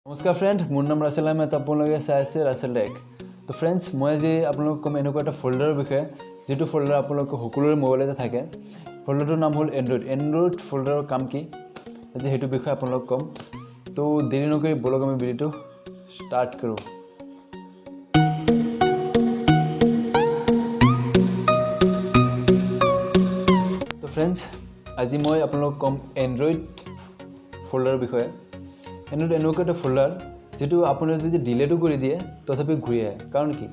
नमस्कार फ्रेंड मोर नाम रासेल आहमेद आपलोगे चाइ आछे रासेल टेक। तो फ्रेंड्स मैं आज आपलोगक कम एनेकुवा एटा फोल्डार विषय जी फोल्डार आपलोगक सकलोरे मोबाइलते थाके फोल्डारटोर नाम हल एंड्रॉइड फोल्डारर काम कि आज हेतु विषय आपलोगक कम। तो देरी नकरि बोलक आमि भिडिओটো स्टार्ट करूँ। तो फ्रेंड्स आज मैं आपलोगक कम एंड्रॉइड फोल्डार विषय। एंड्रॉइड एनेकुवा एटा फोल्डार जेटु आपुने जदि डिलेटो करि दिए तथापि घुरि आए कारण कि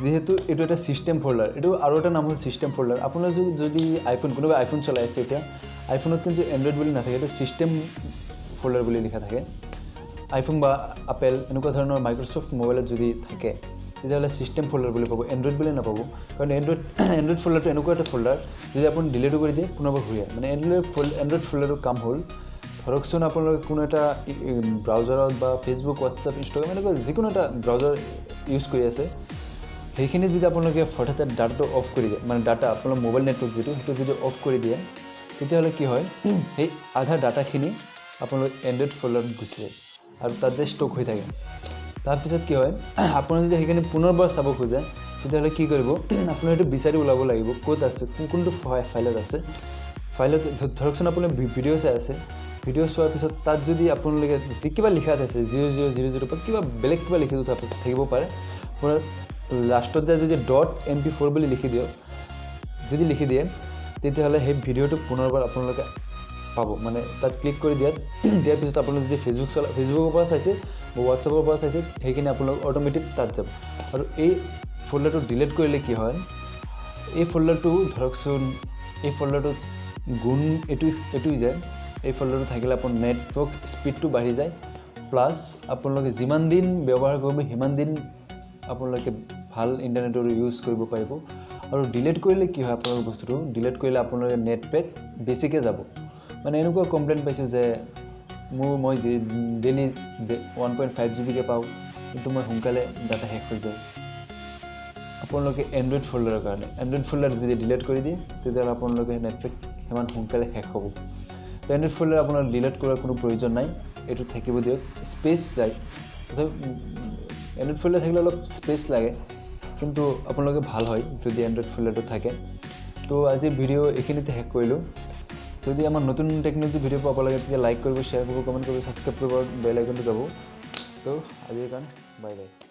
जेहेतु एटु एटा सिस्टेम फोल्डार एटु आरो एटा नाम हल सिस्टेम फोल्डार। आपुने जदि आइफोन कोनोबा आइफोन चलाई आछे एटा आइफोनत किन्तु एंड्रॉइड बोली नाथाके एटु सिस्टेम फोल्डार बोली लिखा थाके। आइफोन बा एप्पल एनेकुवा धৰণৰ माइक्रोसफ्ट मोबाइलत जदि थाके तेতিয়াह'ले सिस्टेम फोल्डार बोली पाबो एंड्रॉइड बोली नापाबो कारण एंड्रॉइड फोल्डारটো एनेकुवा एटा फोल्डार जदि आपुन डिलेटो करि दिए पुनः घुरि आए माने एंड्रॉइड फोल्डारৰ काम हल ধৰকচোন আপোনালোকে কোনো এটা ব্ৰাউজাৰত বা ফেসবুক হোৱাটছআপ ইনষ্টাগ্ৰাম এনেকুৱা যিকোনো এটা ব্ৰাউজাৰ ইউজ কৰি আছে সেইখিনি যদি আপোনালোকে ফটোতে ডাটাটো অফ কৰি দিয়ে মানে ডাটা আপোনাৰ মোবাইল নেটৱৰ্ক যেটো হেতু যদি অফ কৰি দিয়ে তেতিয়াহ'লে কি হয় এই আধা ডাটাখিনি আপোনালোক এন্ড্ৰইড ফোল্ডাৰত গুচি যায় আৰু তাত যে ষ্টক হৈ থাকে। তাৰপিছত কি হয় আপুনি যদি সেইখিনি পুনৰবাৰ চাব খোজে তেতিয়াহ'লে কি কৰিব আপুনি এটো বিচাৰি ওলাব লাগিব ক'ত আছে কোনটো ফাইলত আছে। ফাইলত ধৰকচোন আপুনি ভিডিও চাই আছে ভিডিও চোৱাৰ পিছত তাত যদি আপোনালোকে কিবা লিখা আছে 0000 পৰা কিবা বেলেগ কিবা লিখি থাকিব পাৰে পুৰা লাষ্টত যায় যদি .mp4 বুলি লিখি দিও যদি লিখি দিয়ে তেতিয়াহ'লে সেই ভিডিওটো পুনৰবাৰ আপোনালোকে পাব মানে তাত ক্লিক কৰি দিয়াৰ পিছত আপোনালোকে যদি ফেসবুকৰ পৰা চাইছে বা হোৱাটছআপৰ পৰা চাইছে সেইখিনি আপোনালোক অটোমেটিক তাত যাব আৰু এই ফোল্ডাৰটো ডিলিট কৰিলে কি হয় এই ফোল্ডাৰটো ধৰকচোন এই ফোল্ডাৰটো গুণ এটুই যায় এই ফোল্ডাৰটো থাকিলে আপোনাৰ নেটৱৰ্ক স্পীডটো বাঢ়ি যায় প্লাস আপোনালোকে যিমান দিন ব্যৱহাৰ কৰিব সিমান দিন আপোনালোকে ভাল ইন্টাৰনেটৰ ইউজ কৰিব পাৰিব। আৰু ডিলিট কৰিলে কি হয় আপোনাৰ বস্তুটো ডিলিট কৰিলে আপোনালোকে নেট পেক বেছিকে যাব মানে এনেকুৱা কমপ্লেইন পাইছো যে মই যে ডেইলি 1.5 GB কে পাও কিন্তু মই সোনকালে ডাটা শেষ হৈ যায়। আপোনালোকে এন্ড্ৰইড ফোল্ডাৰৰ কাৰণে এন্ড্ৰইড ফোল্ডাৰ যদি ডিলিট কৰি দিয়ে তেতিয়াহ'লে আপোনালোকে নেট পেক সিমান সোনকালে শেষ হ'ব। এন্ড্ৰইড ফোল্ডাৰ আপোনাৰ ডিলিট কৰাৰ কোনো প্ৰয়োজন নাই এটো থাকিব দিয়ক স্পেস যায় এন্ড্ৰইড ফোল্ডাৰ থাকিলে অলপ স্পেস লাগে কিন্তু আপোনালোকে ভাল হয় যদি এন্ড্ৰইড ফোল্ডাৰটো থাকে। তো আজিৰ ভিডিও এখিনিতে শেষ কৰিলো। যদি আমাৰ নতুন টেকনলজি ভিডিও পাব লাগে তেতিয়া লাইক কৰিব শ্বেয়াৰ কৰিব কমেন্ট কৰিব সাবস্ক্ৰাইব কৰিব বেল আইকনটো দাবক। তো আজিৰ কাৰণে বাই বাই।